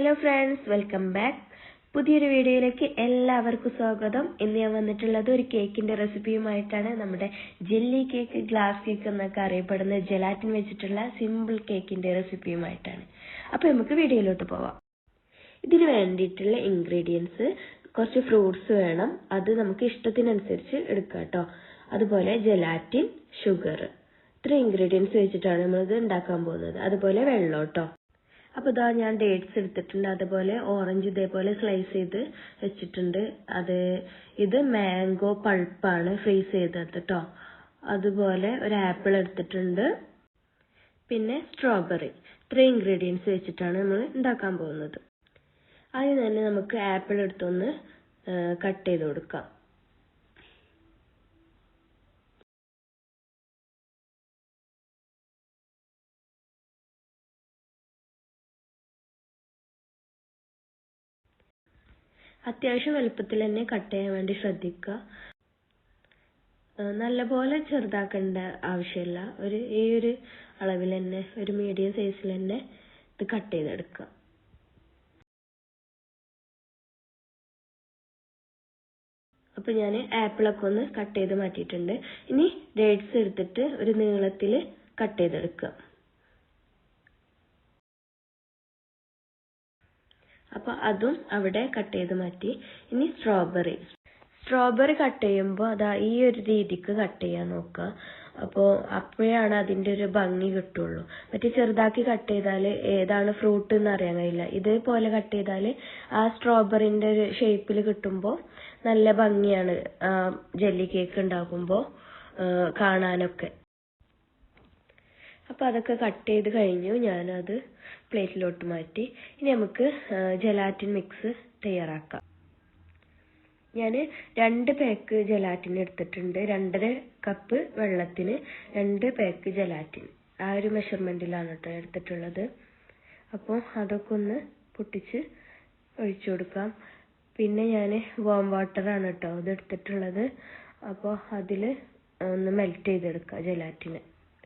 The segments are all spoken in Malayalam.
Hello friends, welcome back. പുതിയൊരു വീഡിയോയിലേക്ക് എല്ലാവർക്കും സ്വാഗതം. ഇന്ന് ഞാൻ വന്നിട്ടുള്ളത് ഒരു കേക്കിന്റെ റെസിപ്പിയുമായിട്ടാണ്. നമ്മുടെ ജെല്ലി കേക്ക്, ഗ്ലാസ് കേക്ക് എന്നൊക്കെ അറിയപ്പെടുന്ന ജെലാറ്റിൻ വെച്ചിട്ടുള്ള സിമ്പിൾ കേക്കിന്റെ റെസിപ്പിയുമായിട്ടാണ്. അപ്പോൾ നമുക്ക് വീഡിയോയിലോട്ട് പോവാം. ഇതിന് വേണ്ടിയിട്ടുള്ള ഇൻഗ്രീഡിയൻസ്: കുറച്ച് ഫ്രൂട്ട്സ് വേണം, അത് നമുക്ക് ഇഷ്ടത്തിനനുസരിച്ച് എടുക്കാം കേട്ടോ. അതുപോലെ ജെലാറ്റിൻ, ഷുഗർ, ഇത്ര ഇൻഗ്രീഡിയൻസ് വെച്ചിട്ടാണ് നമ്മളിത് ഉണ്ടാക്കാൻ പോകുന്നത്. അതുപോലെ വെള്ളം കേട്ടോ. അപ്പോൾ ഇതാ ഞാൻ ഡേറ്റ്സ് എടുത്തിട്ടുണ്ട്, അതുപോലെ ഓറഞ്ച് ഇതേപോലെ സ്ലൈസ് ചെയ്ത് വെച്ചിട്ടുണ്ട്. ഇത് മാംഗോ പൾപ്പാണ്, ഫ്രീസ് ചെയ്തത് കേട്ടോ. അതുപോലെ ഒരു ആപ്പിൾ എടുത്തിട്ടുണ്ട്, പിന്നെ സ്ട്രോബെറി. ഇത്രയും ഇൻഗ്രീഡിയൻസ് വെച്ചിട്ടാണ് നമ്മൾ ഉണ്ടാക്കാൻ പോകുന്നത്. ആദ്യം തന്നെ നമുക്ക് ആപ്പിൾ എടുത്തൊന്ന് കട്ട് ചെയ്ത് കൊടുക്കാം. അത്യാവശ്യം വലുപ്പത്തിൽ തന്നെ കട്ട് ചെയ്യാൻ വേണ്ടി ശ്രദ്ധിക്കുക. നല്ലപോലെ ചെറുതാക്കേണ്ട ആവശ്യമില്ല, ഈ ഒരു അളവിൽ തന്നെ, ഒരു മീഡിയം സൈസിൽ തന്നെ ഇത് കട്ട് ചെയ്തെടുക്കുക. അപ്പോൾ ഞാൻ ആപ്പിളൊക്കെ ഒന്ന് കട്ട് ചെയ്ത് മാറ്റിയിട്ടുണ്ട്. ഇനി ഡേറ്റ്സ് എടുത്തിട്ട് ഒരു നീളത്തിൽ കട്ട് ചെയ്തെടുക്കുക. അപ്പോൾ അതും അവിടെ കട്ട് ചെയ്ത് മാറ്റി. ഇനി സ്ട്രോബെറി കട്ട് ചെയ്യുമ്പോൾ ഈ ഒരു രീതിക്ക് കട്ട് ചെയ്യാൻ നോക്കുക. അപ്പോഴാണ് അതിൻ്റെ ഒരു ഭംഗി കിട്ടുള്ളൂ. മറ്റേ ചെറുതാക്കി കട്ട് ചെയ്താൽ ഏതാണ് ഫ്രൂട്ട് എന്ന് അറിയാൻ കഴിയില്ല. ഇതേപോലെ കട്ട് ചെയ്താൽ ആ സ്ട്രോബെറിൻ്റെ ഒരു ഷേപ്പിൽ കിട്ടുമ്പോൾ നല്ല ഭംഗിയാണ് ജെല്ലി കേക്ക് ഉണ്ടാക്കുമ്പോൾ കാണാനൊക്കെ. അപ്പോൾ അതൊക്കെ കട്ട് ചെയ്ത് കഴിഞ്ഞു, ഞാനത് പ്ലേറ്റിലോട്ട് മാറ്റി. ഇനി നമുക്ക് ജെലാറ്റിൻ മിക്സ് തയ്യാറാക്കാം. ഞാൻ 2 പാക്ക് ജെലാറ്റിൻ എടുത്തിട്ടുണ്ട്. 2.5 കപ്പ് വെള്ളത്തിന് 2 പാക്ക് ജെലാറ്റിൻ, ആ ഒരു മെഷർമെൻറ്റിലാണ് കേട്ടോ എടുത്തിട്ടുള്ളത്. അപ്പോൾ അതൊക്കെ ഒന്ന് പൊട്ടിച്ച് ഒഴിച്ചു കൊടുക്കാം. പിന്നെ ഞാൻ വാം വാട്ടറാണ് കേട്ടോ ഇത് എടുത്തിട്ടുള്ളത്. അപ്പോൾ അതിൽ ഒന്ന് മെൽറ്റ് ചെയ്തെടുക്കാം ജെലാറ്റിന്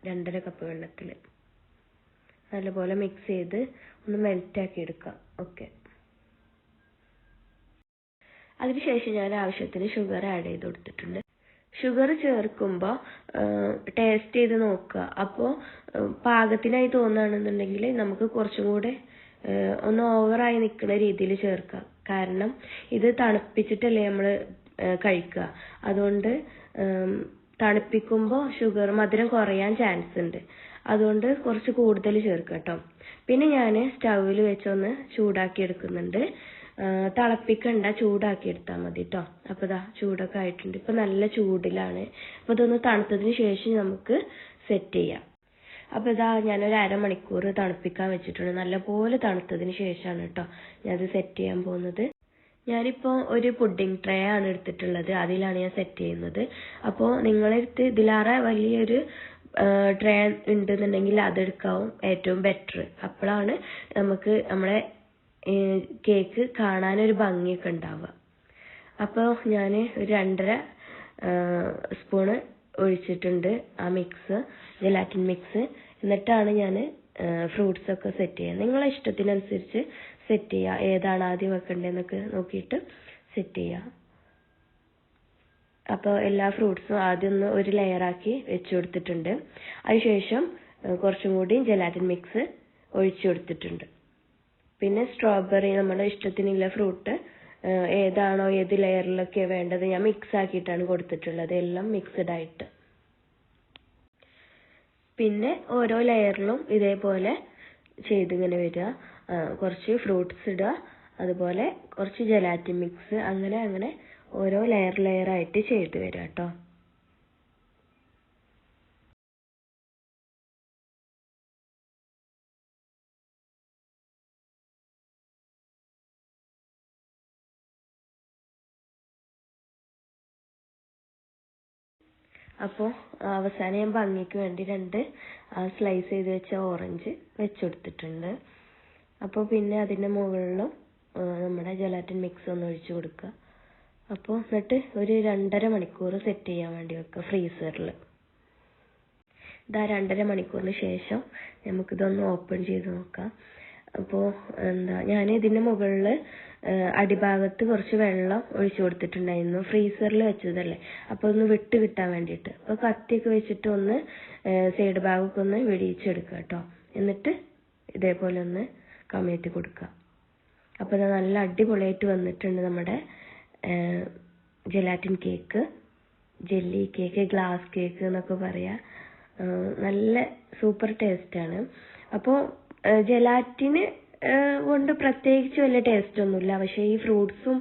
2.5 കപ്പ് വെള്ളത്തിൽ. നല്ലപോലെ മിക്സ് ചെയ്ത് ഒന്ന് മെൽറ്റാക്കി എടുക്കാം. ഓക്കെ. അതിനുശേഷം ഞാൻ ആവശ്യത്തിന് ഷുഗർ ആഡ് ചെയ്ത് കൊടുത്തിട്ടുണ്ട്. ഷുഗർ ചേർക്കുമ്പോൾ ടേസ്റ്റ് ചെയ്ത് നോക്കുക. അപ്പോൾ പാകത്തിനായി തോന്നുകയാണെന്നുണ്ടെങ്കിൽ നമുക്ക് കുറച്ചും കൂടെ ഒന്ന് ഓവറായി നിൽക്കുന്ന രീതിയിൽ ചേർക്കാം. കാരണം ഇത് തണുപ്പിച്ചിട്ടല്ലേ നമ്മൾ കഴിക്കുക. അതുകൊണ്ട് തണുപ്പിക്കുമ്പോൾ മധുരം കുറയാൻ ചാൻസ് ഉണ്ട്. അതുകൊണ്ട് കുറച്ച് കൂടുതൽ ചേർക്കുക കേട്ടോ. പിന്നെ ഞാൻ സ്റ്റൗവിൽ വെച്ചൊന്ന് ചൂടാക്കി എടുക്കുന്നുണ്ട്. തിളപ്പിക്കണ്ട, ചൂടാക്കി എടുത്താൽ മതി കേട്ടോ. അപ്പോൾ ചൂടൊക്കെ ആയിട്ടുണ്ട്. ഇപ്പോൾ നല്ല ചൂടിലാണ്. അപ്പോൾ ഇതൊന്ന് തണുത്തതിന് ശേഷം നമുക്ക് സെറ്റ് ചെയ്യാം. അപ്പോൾ ഞാനൊരു അരമണിക്കൂർ തണുപ്പിക്കാൻ വെച്ചിട്ടുണ്ട്. നല്ലപോലെ തണുത്തതിന് ശേഷമാണ് കേട്ടോ ഞാനത് സെറ്റ് ചെയ്യാൻ പോകുന്നത്. ഞാനിപ്പോൾ ഒരു പുഡിംഗ് ട്രേ ആണ് എടുത്തിട്ടുള്ളത്, അതിലാണ് ഞാൻ സെറ്റ് ചെയ്യുന്നത്. അപ്പോൾ നിങ്ങളെടുത്ത് ഇതിലേറെ വലിയൊരു ട്രേ ഉണ്ടെന്നുണ്ടെങ്കിൽ അതെടുക്കാവും ഏറ്റവും ബെറ്റർ. അപ്പോഴാണ് നമുക്ക് നമ്മളെ കേക്ക് കാണാനൊരു ഭംഗിയൊക്കെ ഉണ്ടാവുക. അപ്പോൾ ഞാൻ ഒരു 2.5 സ്പൂണ് ഒഴിച്ചിട്ടുണ്ട് ആ മിക്സ്, ജെലാറ്റിൻ മിക്സ്. എന്നിട്ടാണ് ഞാൻ ഫ്രൂട്ട്സ് ഒക്കെ സെറ്റ് ചെയ്യുക. നിങ്ങളെ ഇഷ്ടത്തിനനുസരിച്ച് സെറ്റ് ചെയ്യുക, ഏതാണ് ആദ്യം വെക്കേണ്ടതെന്നൊക്കെ നോക്കിയിട്ട് സെറ്റ് ചെയ്യുക. അപ്പോൾ എല്ലാ ഫ്രൂട്ട്സും ആദ്യം ഒന്ന് ഒരു ലെയറാക്കി വെച്ച് കൊടുത്തിട്ടുണ്ട്. അതിനുശേഷം കുറച്ചും കൂടി ജെലാറ്റിൻ മിക്സ് ഒഴിച്ചു കൊടുത്തിട്ടുണ്ട്. പിന്നെ സ്ട്രോബെറി, നമ്മുടെ ഇഷ്ടത്തിനുള്ള ഫ്രൂട്ട് ഏതാണോ, ഏത് ലെയറിലൊക്കെ വേണ്ടത് ഞാൻ മിക്സ് ആക്കിയിട്ടാണ് കൊടുത്തിട്ടുള്ളത്, എല്ലാം മിക്സ്ഡ് ആയിട്ട്. പിന്നെ ഓരോ ലെയറിലും ഇതേപോലെ ചെയ്തിങ്ങനെ വരിക. കുറച്ച് ഫ്രൂട്ട്സ് ഇടുക, അതുപോലെ കുറച്ച് ജെലാറ്റിൻ മിക്സ്, അങ്ങനെ ഓരോ ലെയറായിട്ട് ചെയ്ത് വരിക കേട്ടോ. അപ്പോൾ അവസാനം ഞാൻ ഭംഗിക്ക് വേണ്ടി 2 സ്ലൈസ് ചെയ്ത് വെച്ച ഓറഞ്ച് വെച്ചുകൊടുത്തിട്ടുണ്ട്. അപ്പോൾ പിന്നെ അതിൻ്റെ മുകളിലും നമ്മുടെ ജെലാറ്റിൻ മിക്സ് ഒന്ന് ഒഴിച്ചു കൊടുക്കുക. അപ്പോൾ എന്നിട്ട് ഒരു 2.5 മണിക്കൂർ സെറ്റ് ചെയ്യാൻ വേണ്ടി വെക്കുക ഫ്രീസറിൽ. 2.5 മണിക്കൂറിന് ശേഷം നമുക്കിതൊന്ന് ഓപ്പൺ ചെയ്ത് നോക്കാം. അപ്പോൾ ഞാൻ ഇതിന്റെ മുകളിൽ അടിഭാഗത്ത് കുറച്ച് വെള്ളം ഒഴിച്ചു കൊടുത്തിട്ടുണ്ടായിരുന്നു. ഫ്രീസറിൽ വെച്ചതല്ലേ, അപ്പോൾ ഒന്ന് വിട്ട് കിട്ടാൻ വേണ്ടിയിട്ട്. അപ്പോൾ കത്തിയൊക്കെ വെച്ചിട്ട് ഒന്ന് സൈഡ് ഭാഗമൊക്കെ ഒന്ന് വെടിയിച്ചെടുക്കുക കേട്ടോ. എന്നിട്ട് ഇതേപോലെ ഒന്ന് കമഴ്ത്തി കൊടുക്കുക. അപ്പോൾ ഇത് നല്ല അടിപൊളിയായിട്ട് വന്നിട്ടുണ്ട് നമ്മുടെ gelatin cake, jelly cake, glass cake എന്നൊക്കെ പറയാം. നല്ല സൂപ്പർ ടേസ്റ്റാണ്. അപ്പോൾ ജെലാറ്റിന് കൊണ്ട് പ്രത്യേകിച്ച് വലിയ ടേസ്റ്റ് ഒന്നുമില്ല, പക്ഷേ ഈ ഫ്രൂട്ട്സും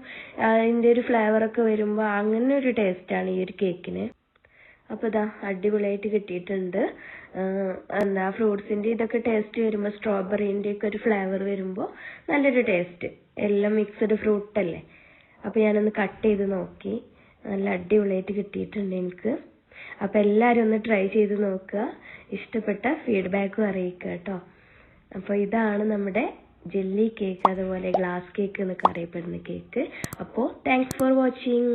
അതിൻ്റെ ഒരു ഫ്ലേവറൊക്കെ വരുമ്പോൾ അങ്ങനെ ഒരു ടേസ്റ്റാണ് ഈ ഒരു കേക്കിന്. അപ്പോൾ ഇതാ അടിപൊളിയായിട്ട് കിട്ടിയിട്ടുണ്ട്. ഫ്രൂട്ട്സിൻ്റെ ഇതൊക്കെ ടേസ്റ്റ് വരുമ്പോൾ, സ്ട്രോബെറീൻ്റെ ഒക്കെ ഒരു ഫ്ലേവർ വരുമ്പോൾ നല്ലൊരു ടേസ്റ്റ്. എല്ലാം മിക്സഡ് ഫ്രൂട്ട് അല്ലേ. അപ്പോൾ ഞാനൊന്ന് കട്ട് ചെയ്ത് നോക്കി, നല്ല അടിപൊളിയായിട്ട് കിട്ടിയിട്ടുണ്ട് എനിക്ക്. അപ്പോൾ എല്ലാവരും ഒന്ന് ട്രൈ ചെയ്ത് നോക്കുക, ഇഷ്ടപ്പെട്ട ഫീഡ്ബാക്കും അറിയിക്കുക കേട്ടോ. അപ്പോൾ ഇതാണ് നമ്മുടെ ജെല്ലി കേക്ക്, അതുപോലെ ഗ്ലാസ് കേക്ക് എന്നൊക്കെ അറിയപ്പെടുന്ന കേക്ക്. അപ്പോൾ താങ്ക്സ് ഫോർ വാച്ചിങ്.